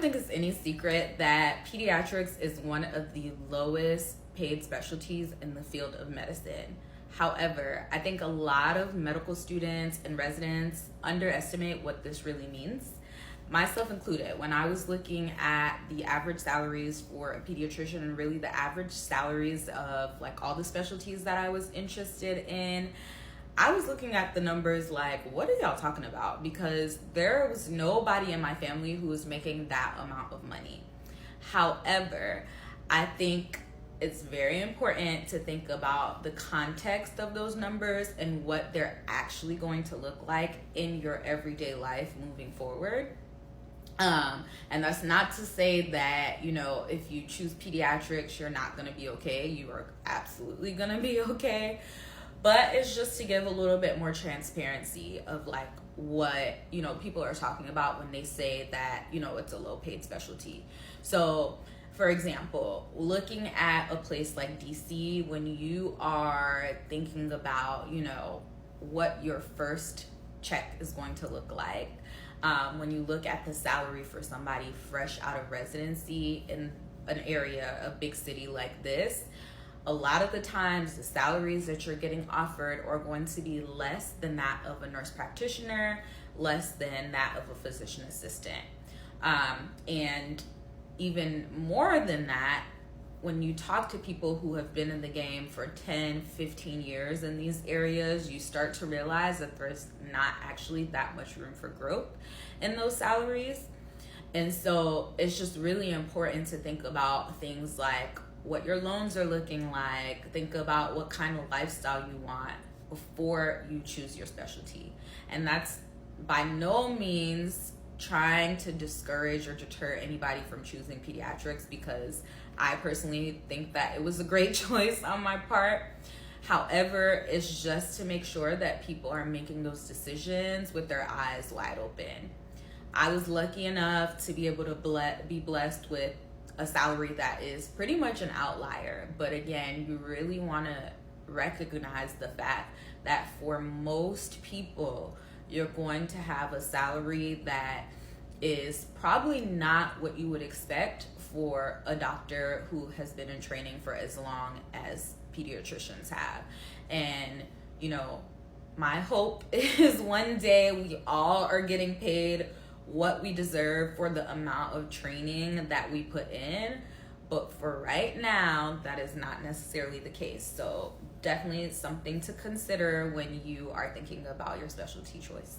don't think it's any secret that pediatrics is one of the lowest paid specialties in the field of medicine. However, I think a lot of medical students and residents underestimate what this really means, myself included. When I was looking at the average salaries for a pediatrician and really the average salaries of like all the specialties that I was interested in, I was looking at the numbers like, what are y'all talking about? Because there was nobody in my family who was making that amount of money. However, I think it's very important to think about the context of those numbers and what they're actually going to look like in your everyday life moving forward. And that's not to say that, if you choose pediatrics, you're not going to be okay. You are absolutely going to be okay. But it's just to give a little bit more transparency of like what, people are talking about when they say that, it's a low paid specialty. So for example, looking at a place like DC, when you are thinking about, what your first check is going to look like, when you look at the salary for somebody fresh out of residency in an area, a big city like this, a lot of the times the salaries that you're getting offered are going to be less than that of a nurse practitioner, less than that of a physician assistant. And even more than that, when you talk to people who have been in the game for 10, 15 years in these areas, you start to realize that there's not actually that much room for growth in those salaries. And so it's just really important to think about things like what your loans are looking like. Think about what kind of lifestyle you want before you choose your specialty. And that's by no means trying to discourage or deter anybody from choosing pediatrics, because I personally think that it was a great choice on my part. However, it's just to make sure that people are making those decisions with their eyes wide open. I was lucky enough to be able to be blessed with a salary that is pretty much an outlier. But again, you really want to recognize the fact that for most people, you're going to have a salary that is probably not what you would expect for a doctor who has been in training for as long as pediatricians have. And, my hope is one day we all are getting paid what we deserve for the amount of training that we put in. But for right now, that is not necessarily the case. So definitely something to consider when you are thinking about your specialty choice.